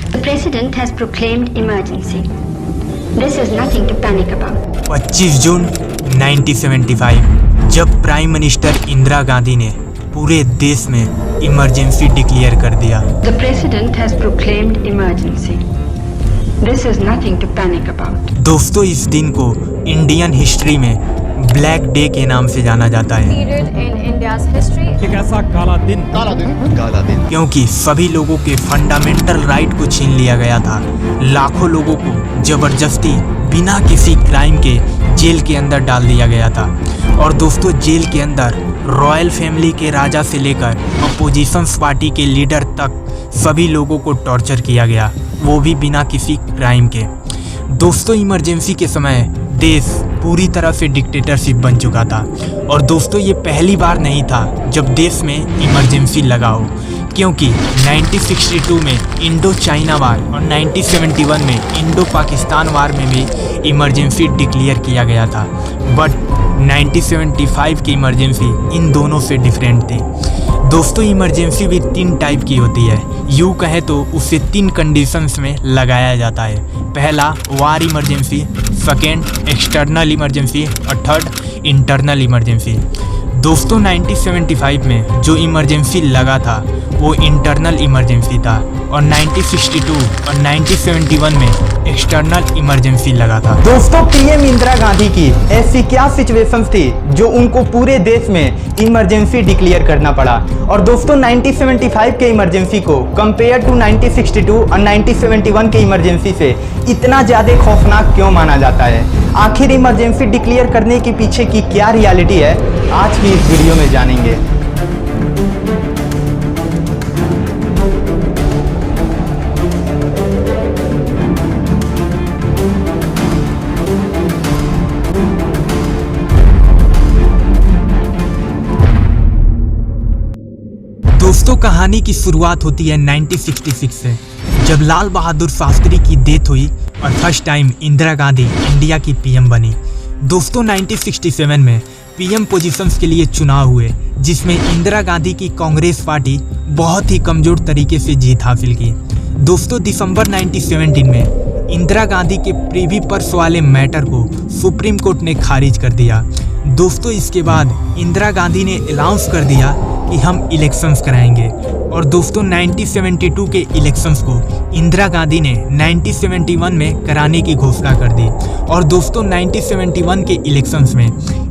The president has proclaimed emergency. This is nothing to panic about. 25 जून 1975 जब prime minister Indira Gandhi ने पूरे देश में इमरजेंसी डिक्लेयर कर दिया। The president has proclaimed emergency. This is nothing to panic about. दोस्तों, इस दिन को इंडियन हिस्ट्री में ब्लैक डे के नाम से जाना जाता है। एक ऐसा काला दिन क्योंकि सभी लोगों के फंडामेंटल राइट को छीन लिया गया था। लाखों लोगों को जबरदस्ती बिना किसी क्राइम के जेल के अंदर डाल दिया गया था। और दोस्तों, जेल के अंदर रॉयल फैमिली के राजा से लेकर अपोजिशन पार्टी के लीडर तक सभी लोगों को टॉर्चर किया गया, वो भी बिना किसी क्राइम के। दोस्तों, इमरजेंसी के समय देश पूरी तरह से डिक्टेटरशिप बन चुका था। और दोस्तों, ये पहली बार नहीं था जब देश में इमरजेंसी लगा हो, क्योंकि 1962 में इंडो चाइना वार और 1971 में इंडो पाकिस्तान वार में भी इमरजेंसी डिक्लेयर किया गया था। बट 1975 की इमरजेंसी इन दोनों से डिफरेंट थी। दोस्तों, इमरजेंसी भी 3 टाइप की होती है। यूँ कहे तो उसे 3 कंडीशंस में लगाया जाता है। पहला वार इमरजेंसी, सेकेंड एक्सटर्नल इमरजेंसी और थर्ड इंटरनल इमरजेंसी। दोस्तों, 1975 में जो इमरजेंसी लगा था वो इंटरनल इमरजेंसी था और 1962 और 1971 में एक्सटर्नल इमरजेंसी लगा था। दोस्तों, पीएम इंदिरा गांधी की ऐसी क्या सिचुएशंस थी जो उनको पूरे देश में इमरजेंसी डिक्लेयर करना पड़ा। और दोस्तों, 1975 के इमरजेंसी को कंपेयर टू 1962 और 1971 के इमरजेंसी से इतना ज़्यादा खौफनाक क्यों माना जाता है? आखिर इमरजेंसी डिक्लेयर करने के पीछे की क्या रियलिटी है, आज की इस वीडियो में जानेंगे। दोस्तों, कहानी की शुरुआत होती है 1966 से, जब लाल बहादुर शास्त्री की डेथ हुई और first time Indira Gandhi India की पीएम बनी। दोस्तों, 1967 में पीएम पोजीशंस के लिए चुनाव हुए, जिसमें इंदिरा गांधी की कांग्रेस पार्टी बहुत ही कमजोर तरीके से जीत हासिल की। दोस्तों, दिसंबर 1917 में इंदिरा गांधी के प्रीवी पर्स वाले मैटर को सुप्रीम कोर्ट ने खारिज कर दिया। दोस्तों, इसके बाद इंदिरा गांधी ने अनाउंस कर दिया कि हम इलेक्शंस कराएंगे। और दोस्तों, 1972 के इलेक्शंस को इंदिरा गांधी ने 1971 में कराने की घोषणा कर दी। और दोस्तों, 1971 के इलेक्शंस में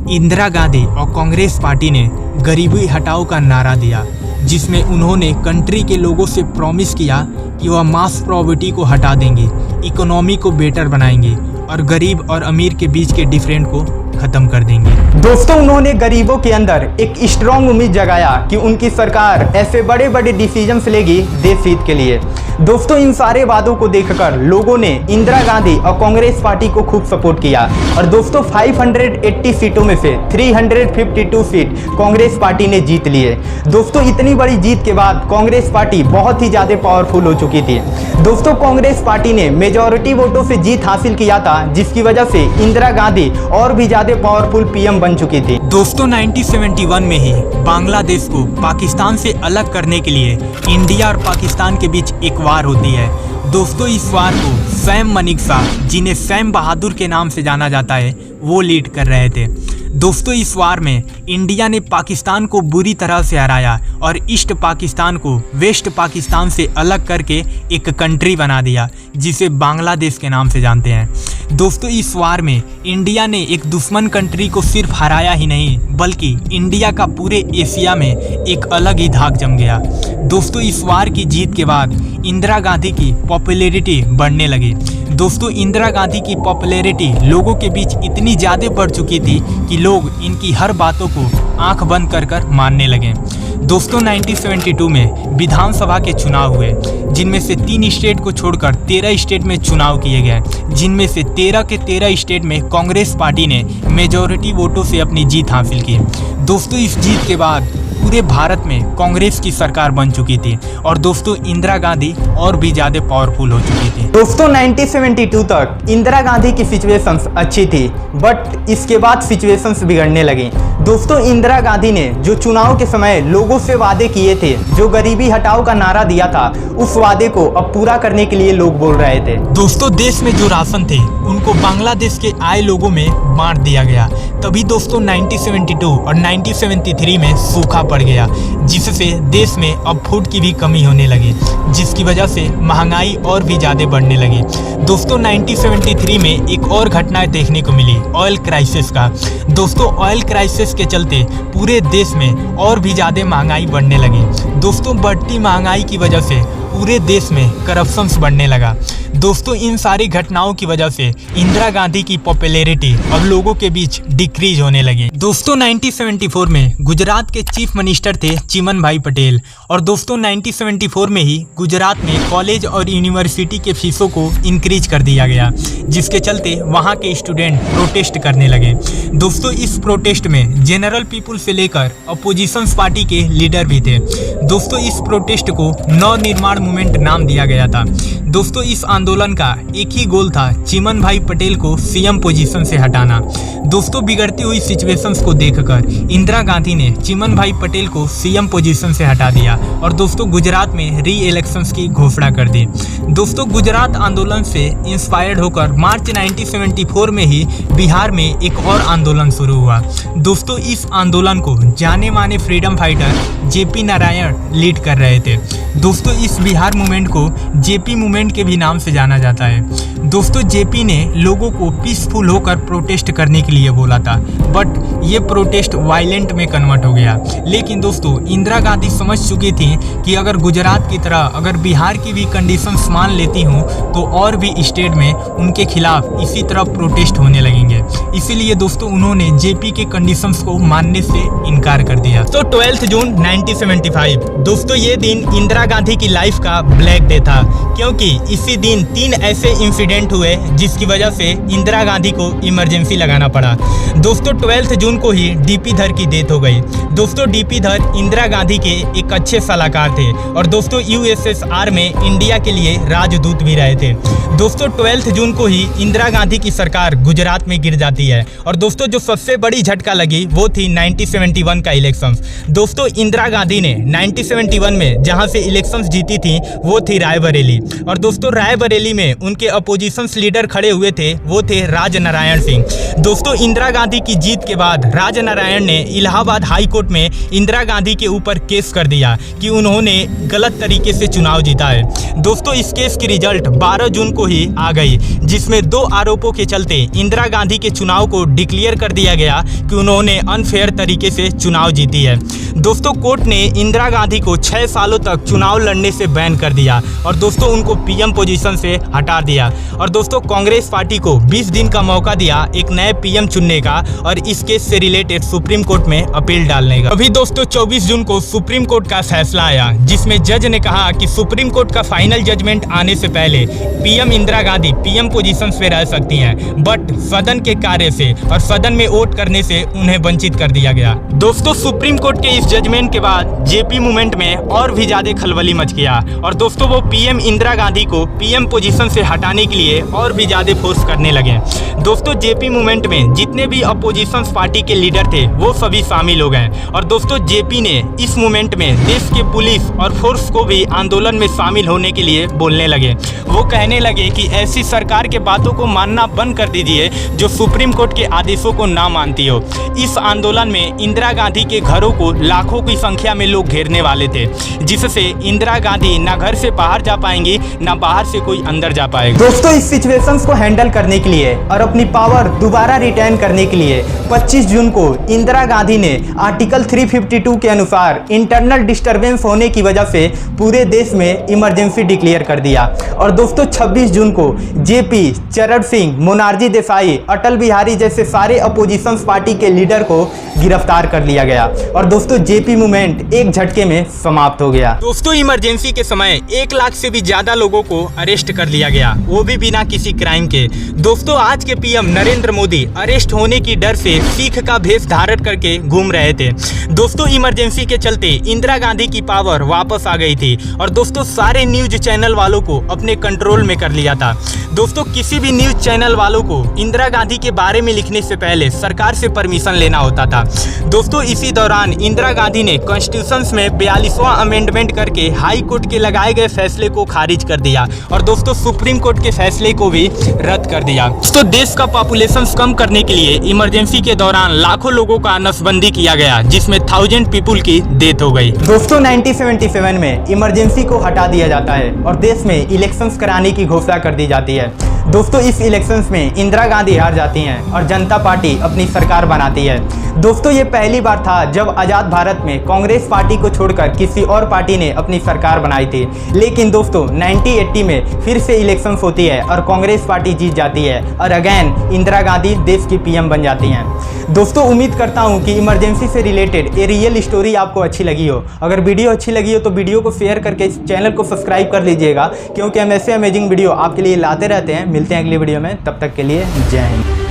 इंदिरा गांधी और कांग्रेस पार्टी ने गरीबी हटाओ का नारा दिया, जिसमें उन्होंने कंट्री के लोगों से प्रॉमिस किया कि वह मास पॉवर्टी को हटा देंगे, इकोनॉमी को बेटर बनाएंगे और गरीब और अमीर के बीच के डिफरेंट को खत्म कर देंगे। दोस्तों, उन्होंने गरीबों के अंदर एक स्ट्रॉन्ग उम्मीद जगाया कि उनकी सरकार ऐसे बड़े बड़े डिसीजंस लेगी देश हित के लिए। दोस्तों, इन सारे वादों को देखकर लोगों ने इंदिरा गांधी और कांग्रेस पार्टी को खूब सपोर्ट किया। और दोस्तों, 580 सीटों में से 352 सीट कांग्रेस पार्टी ने जीत लिए। दोस्तों, इतनी बड़ी जीत के बाद कांग्रेस पार्टी बहुत ही ज़्यादा पावरफुल हो चुकी थी। दोस्तों, कांग्रेस पार्टी ने मेजॉरिटी वोटों से जीत हासिल किया था, जिसकी वजह से इंदिरा गांधी और भी ज़्यादा पावरफुल पीएम बन चुकी थी। दोस्तों, 1971 में ही बांग्लादेश को पाकिस्तान से अलग करने के लिए इंडिया और पाकिस्तान के बीच एक वार होती है। दोस्तों, इस वार को सैम मनेकशॉ, जिन्हें सैम बहादुर के नाम से जाना जाता है, वो लीड कर रहे थे। दोस्तों, इस वार में इंडिया ने पाकिस्तान को बुरी तरह से हराया और ईस्ट पाकिस्तान को वेस्ट पाकिस्तान से अलग करके एक कंट्री बना दिया, जिसे बांग्लादेश के नाम से जानते हैं। दोस्तों, इस वार में इंडिया ने एक दुश्मन कंट्री को सिर्फ हराया ही नहीं, बल्कि इंडिया का पूरे एशिया में एक अलग ही धाक जम गया। दोस्तों, इस वार की जीत के बाद इंदिरा गांधी की पॉपुलैरिटी बढ़ने लगी। दोस्तों, इंदिरा गांधी की पॉपुलैरिटी लोगों के बीच इतनी ज़्यादा बढ़ चुकी थी कि लोग इनकी हर बातों को आंख बंद कर मानने लगे। दोस्तों, 1972 में विधानसभा के चुनाव हुए, जिनमें से 3 स्टेट को छोड़कर 13 स्टेट में चुनाव किए गए, जिनमें से 13 के 13 स्टेट में कांग्रेस पार्टी ने मेजॉरिटी वोटों से अपनी जीत हासिल की। दोस्तों, इस जीत के बाद पूरे भारत में कांग्रेस की सरकार बन चुकी थी और दोस्तों इंदिरा गांधी और भी ज़्यादा पावरफुल हो चुकी थी। दोस्तों 1972 तक इंदिरा गांधी की सिचुएशंस अच्छी थी, बट इसके बाद सिचुएशंस बिगड़ने लगी। दोस्तों इंदिरा गांधी ने जो चुनाव के समय लोगों से वादे किए थे, जो गरीबी हटाओ का नारा दिया था, उस वादे को अब पूरा करने के लिए लोग बोल रहे थे। दोस्तों देश में जो राशन थे उनको बांग्लादेश के आए लोगों में बांट दिया गया। तभी दोस्तों 1972 और 1973 में सूखा पड़ गया, जिससे देश में अब फूड की भी कमी होने लगी, जिसकी वजह से महंगाई और भी ज़्यादा बढ़ने लगी। दोस्तों 1973 में एक और घटना देखने को मिली, ऑयल क्राइसिस का। दोस्तों ऑयल क्राइसिस के चलते पूरे देश में और भी ज़्यादा महंगाई बढ़ने लगी। दोस्तों बढ़ती महंगाई की वजह से पूरे देश में करप्शंस बढ़ने लगा। दोस्तों इन सारी घटनाओं की वजह से इंदिरा गांधी की पॉपुलैरिटी अब लोगों के बीच डिक्रीज होने लगी। दोस्तों 1974 में गुजरात के चीफ मिनिस्टर थे चिमन भाई पटेल, और दोस्तों 1974 में ही गुजरात में कॉलेज और यूनिवर्सिटी के फीसों को इंक्रीज कर दिया गया, जिसके चलते वहाँ के स्टूडेंट प्रोटेस्ट करने लगे। दोस्तों इस प्रोटेस्ट में जनरल पीपुल से लेकर अपोजिशन पार्टी के लीडर भी थे। दोस्तों इस प्रोटेस्ट को नवनिर्माण मूवमेंट नाम दिया गया था। दोस्तों इस आंदोलन का एक ही गोल था, चिमन भाई पटेल को सीएम पोजीशन से हटाना। दोस्तों बिगड़ती हुई सिचुएशंस को देखकर इंदिरा गांधी ने चिमन भाई पटेल को सीएम पोजीशन से हटा दिया और दोस्तों गुजरात में री इलेक्शंस की घोषणा कर दी। दोस्तों गुजरात आंदोलन से इंस्पायर्ड होकर मार्च 1974 में ही बिहार में एक और आंदोलन शुरू हुआ। दोस्तों इस आंदोलन को जाने माने freedom fighter JP Narayan lead कर रहे थे। दोस्तों इस बिहार मूवमेंट को जेपी मूवमेंट के भी नाम से जाना जाता है। दोस्तों जेपी ने लोगों को पीसफुल होकर प्रोटेस्ट करने के लिए बोला था, बट ये प्रोटेस्ट वायलेंट में कन्वर्ट हो गया। लेकिन दोस्तों इंदिरा गांधी समझ चुकी थी कि अगर गुजरात की तरह अगर बिहार की भी कंडीशंस मान लेती हूँ तो और भी स्टेट में उनके खिलाफ इसी तरह प्रोटेस्ट होने लगेंगे। इसीलिए दोस्तों उन्होंने जेपी के कंडीशंस को मानने से इनकार कर दिया। तो 12 जून 1975 दोस्तों ये दिन इंदिरा गांधी की लाइफ का ब्लैक डे था, क्योंकि इसी दिन 3 ऐसे इंसिडेंट हुए जिसकी वजह से इंदिरा गांधी को इमरजेंसी लगाना पड़ा। दोस्तों 12 जून को ही डीपी धर की डेथ हो गई। दोस्तों डीपी धर इंदिरा गांधी के एक अच्छे सलाहकार थे और दोस्तों यूएसएसआर में इंडिया के लिए राजदूत भी रहे थे। दोस्तों 12 जून को ही इंदिरा गांधी की सरकार गुजरात में गिर जाती है और दोस्तों जो सबसे बड़ी झटका लगी वो थी 1971 का इलेक्शन। दोस्तों इंदिरा गांधी ने 1971 में जहां से इलेक्शंस जीती थी वो थी रायबरेली, और दोस्तों रायबरेली में उनके अपोजिशन लीडर खड़े हुए थे वो थे राजनारायण सिंह। दोस्तों इंदिरा गांधी की जीत के बाद राजनारायण ने इलाहाबाद हाई कोर्ट में इंदिरा गांधी के ऊपर केस कर दिया कि उन्होंने गलत तरीके से चुनाव जीता है। दोस्तों इस केस की रिजल्ट 12 जून को ही आ गई, जिसमें 2 आरोपों के चलते इंदिरा गांधी के चुनाव को डिक्लेयर कर दिया गया कि उन्होंने अनफेयर तरीके से चुनाव जीती है। दोस्तों कोर्ट ने इंदिरा गांधी को 6 सालों तक चुनाव लड़ने से बैन कर दिया और दोस्तों उनको पीएम पोजीशन से हटा दिया, और दोस्तों कांग्रेस पार्टी को 20 दिन का मौका दिया एक नए पीएम चुनने का और इस केस से रिलेटेड सुप्रीम कोर्ट में अपील डालने का। अभी दोस्तों 24 जून को सुप्रीम कोर्ट का फैसला आया, जिसमें जज ने कहा कि सुप्रीम कोर्ट का फाइनल जजमेंट आने से पहले PM Indira Gandhi PM position पे रह सकती हैं, बट सदन के कार्य से और सदन में वोट करने से उन्हें वंचित कर दिया गया। दोस्तों सुप्रीम कोर्ट के इस जजमेंट के बाद जेपी मूवमेंट में और भी ज्यादा खलबली मच गया और दोस्तों वो पीएम इंदिरा गांधी को पीएम पोजीशन से हटाने के लिए और भी ज्यादा फोर्स करने लगे। दोस्तों जेपी मूवमेंट में जितने भी अपोजिशन पार्टी के लीडर थे वो सभी शामिल हो गए और दोस्तों जेपी ने इस मूवमेंट में देश के पुलिस और फोर्स को भी आंदोलन में शामिल होने के लिए बोलने लगे। वो कहने लगे कि ऐसी सरकार के बातों को मानना बंद कर दीजिए जो सुप्रीम कोर्ट के आदेशों को ना मानती हो। इस आंदोलन में इंदिरा गांधी के घरों को लाखों की संख्या में लोग घेरने वाले थे, जिससे इंदिरा गांधी ना घर से बाहर जा पाएंगी ना बाहर से कोई अंदर जा पाएगा। दोस्तों इस सिचुएशंस को हैंडल करने के लिए और अपनी पावर दोबारा रिटर्न करने के लिए 25 जून को इंदिरा गांधी ने आर्टिकल 352 के अनुसार इंटरनल डिस्टरबेंस होने की वजह से पूरे देश में इमरजेंसी डिक्लेयर कर दिया और दोस्तों 26 जून को जेपी जेपी, चरण सिंह, मोनार्जी देसाई, अटल बिहारी जैसे सारे अपोजिशन पार्टी के लीडर को गिरफ्तार कर लिया गया और दोस्तों जेपी मूवमेंट एक झटके में समाप्त हो गया। दोस्तों इमरजेंसी के समय 1 लाख से भी ज्यादा लोगों को अरेस्ट कर लिया गया, वो भी बिना किसी क्राइम के। दोस्तों आज के पीएम नरेंद्र मोदी अरेस्ट होने की डर से सिख का भेष धारण करके घूम रहे थे। दोस्तों इमरजेंसी के चलते इंदिरा गांधी की पावर वापस आ गई थी और दोस्तों सारे न्यूज चैनल वालों को अपने कंट्रोल में कर लिया था। दोस्तों किसी भी न्यूज चैनल वालों को इंदिरा गांधी के बारे में लिखने से पहले सरकार से परमिशन लेना होता था। दोस्तों इसी दौरान इंदिरा गांधी ने कॉन्स्टिट्यूशन में 42वां अमेंडमेंट करके हाई कोर्ट के लगाए गए फैसले को खारिज कर दिया और दोस्तों सुप्रीम कोर्ट के फैसले को भी रद्द कर दिया। तो देश का पॉपुलेशन कम करने के लिए इमरजेंसी के दौरान लाखों लोगों का नसबंदी किया गया, जिसमें 1000 पीपुल की डेथ हो गई। दोस्तों 1977 में इमरजेंसी को हटा दिया जाता है और देश में इलेक्शंस कराने की घोषणा कर दी जाती है। दोस्तों इस इलेक्शंस में इंदिरा गांधी हार जाती हैं और जनता पार्टी अपनी सरकार बनाती है। दोस्तों ये पहली बार था जब आज़ाद भारत में कांग्रेस पार्टी को छोड़कर किसी और पार्टी ने अपनी सरकार बनाई थी। लेकिन दोस्तों 1980 में फिर से इलेक्शंस होती है और कांग्रेस पार्टी जीत जाती है और अगेन इंदिरा गांधी देश की पीएम बन जाती हैं। दोस्तों उम्मीद करता हूँ कि इमरजेंसी से रिलेटेड ये रियल स्टोरी आपको अच्छी लगी हो। अगर वीडियो अच्छी लगी हो तो वीडियो को शेयर करके इस चैनल को सब्सक्राइब कर लीजिएगा, क्योंकि हम ऐसे अमेजिंग वीडियो आपके लिए लाते रहते हैं। मिलते हैं अगली वीडियो में, तब तक के लिए जय हिंद।